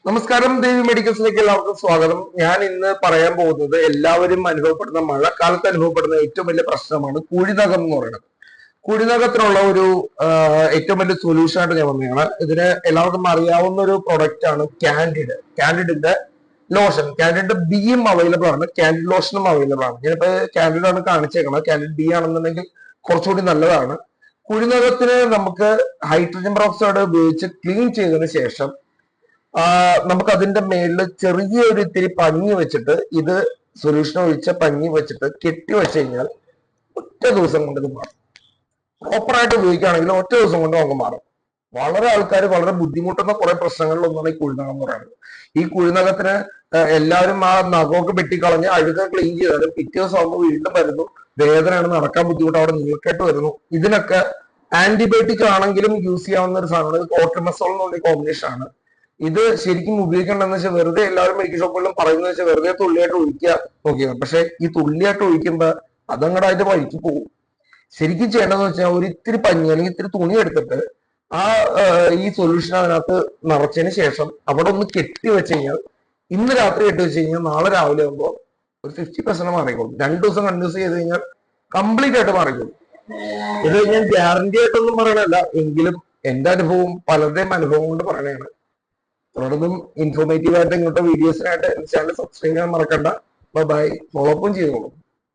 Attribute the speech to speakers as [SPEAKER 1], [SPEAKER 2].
[SPEAKER 1] നമസ്കാരം, ദേവി മെഡിക്കൽസിലേക്ക് എല്ലാവർക്കും സ്വാഗതം. ഞാൻ ഇന്ന് പറയാൻ പോകുന്നത് എല്ലാവരും അനുഭവപ്പെടുന്ന മഴക്കാലത്ത് അനുഭവപ്പെടുന്ന ഏറ്റവും വലിയ പ്രശ്നമാണ് കുഴിനകം എന്ന് പറയുന്നത്. കുഴിനകത്തിനുള്ള ഒരു ഏറ്റവും വലിയ സൊല്യൂഷൻ ആയിട്ട് ഞാൻ വന്നതാണ്. ഇതിന് എല്ലാവർക്കും അറിയാവുന്ന ഒരു പ്രൊഡക്റ്റ് ആണ് കാൻഡിഡ്. കാൻഡിഡിന്റെ ലോഷൻ, കാൻഡിഡിന്റെ ബിയും അവൈലബിൾ ആണ്, കാൻഡിഡ് ലോഷനും അവൈലബിൾ ആണ്. ഞാനിപ്പോ കാൻഡിഡ് ആണ് കാണിച്ചേക്കുന്നത്. കാൻഡിഡ് ബി ആണെന്നുണ്ടെങ്കിൽ കുറച്ചുകൂടി നല്ലതാണ്. കുഴിനകത്തിന് നമുക്ക് ഹൈഡ്രജൻ പെറോക്സൈഡ് ഉപയോഗിച്ച് ക്ലീൻ ചെയ്തതിന് ശേഷം നമുക്ക് അതിന്റെ മേളിൽ ചെറിയൊരു ഇത്തിരി പഞ്ഞി വെച്ചിട്ട് ഇത് സൊല്യൂഷൻ ഒഴിച്ച പഞ്ഞി വെച്ചിട്ട് കെട്ടി വെച്ച് കഴിഞ്ഞാൽ ഒറ്റ ദിവസം കൊണ്ട് ഇത് മാറും. പ്രോപ്പറായിട്ട് ഉപയോഗിക്കുകയാണെങ്കിൽ ഒറ്റ ദിവസം കൊണ്ട് നമുക്ക് മാറും. വളരെ ആൾക്കാർ വളരെ ബുദ്ധിമുട്ടുന്ന കുറെ പ്രശ്നങ്ങളിലൊന്നാണ് ഈ കുഴിനകം എന്ന് പറയുന്നത്. ഈ കുഴിനകത്തിന് എല്ലാവരും ആ നഖമൊക്കെ വെട്ടിക്കളഞ്ഞ് അഴുക ക്ലീൻ ചെയ്താലും പിറ്റേ ദിവസം ആകുമ്പോൾ വീണ്ടും വരുന്നു, വേദനയാണ്, നടക്കാൻ ബുദ്ധിമുട്ട്, അവിടെ നീർക്കെട്ട് വരുന്നു. ഇതിനൊക്കെ ആന്റിബയോട്ടിക് ആണെങ്കിലും യൂസ് ചെയ്യാവുന്ന ഒരു സാധനമാണ്. കോട്രിമസോൾ എന്ന് പറഞ്ഞ കോമ്പിനേഷൻ ആണ്. ഇത് ശരിക്കും ഉപയോഗിക്കേണ്ടതെന്ന് വെച്ചാൽ വെറുതെ എല്ലാവരും മെഡിക്കൽ ഷോപ്പുകളിലും പറയുന്നത് വെച്ചാൽ വെറുതെ തുള്ളിയായിട്ട് ഒഴിക്കുക നോക്കിയത്. പക്ഷെ ഈ തുള്ളിയായിട്ട് ഒഴിക്കുമ്പോ അതങ്ങടെ അതിന്റെ വഴിക്ക് പോകും. ശരിക്കും ചെയ്യേണ്ടതെന്ന് വെച്ചാൽ ഒരു ഇത്തിരി പഞ്ഞി അല്ലെങ്കിൽ ഇത്തിരി തുണി എടുത്തിട്ട് ആ ഈ സൊല്യൂഷൻ അതിനകത്ത് നിറച്ചതിന് ശേഷം അവിടെ ഒന്ന് കെട്ടി വെച്ച് കഴിഞ്ഞാൽ, ഇന്ന് രാത്രി കെട്ടി വെച്ച് കഴിഞ്ഞാൽ നാളെ രാവിലെ ആകുമ്പോൾ ഒരു 50% മാറിക്കോളും. 2 ദിവസം കണ്ടിന്യൂസ് ചെയ്ത് കഴിഞ്ഞാൽ കംപ്ലീറ്റ് ആയിട്ട് മാറിക്കോളും. ഇത് ഞാൻ ഗ്യാരണ്ടി ആയിട്ടൊന്നും പറയണല്ല, എങ്കിലും എന്റെ അനുഭവം പലരുടെയും അനുഭവം കൊണ്ട് പറയണതാണ്. തുടർന്നും ഇൻഫോർമേറ്റീവ് ആയിട്ട് ഇങ്ങോട്ട് വീഡിയോസിനായിട്ട് ചാനൽ സബ്സ്ക്രൈബ് ചെയ്യാൻ മറക്കണ്ട. ബൈ, ഫോളോ അപ്പും ചെയ്തോളൂ.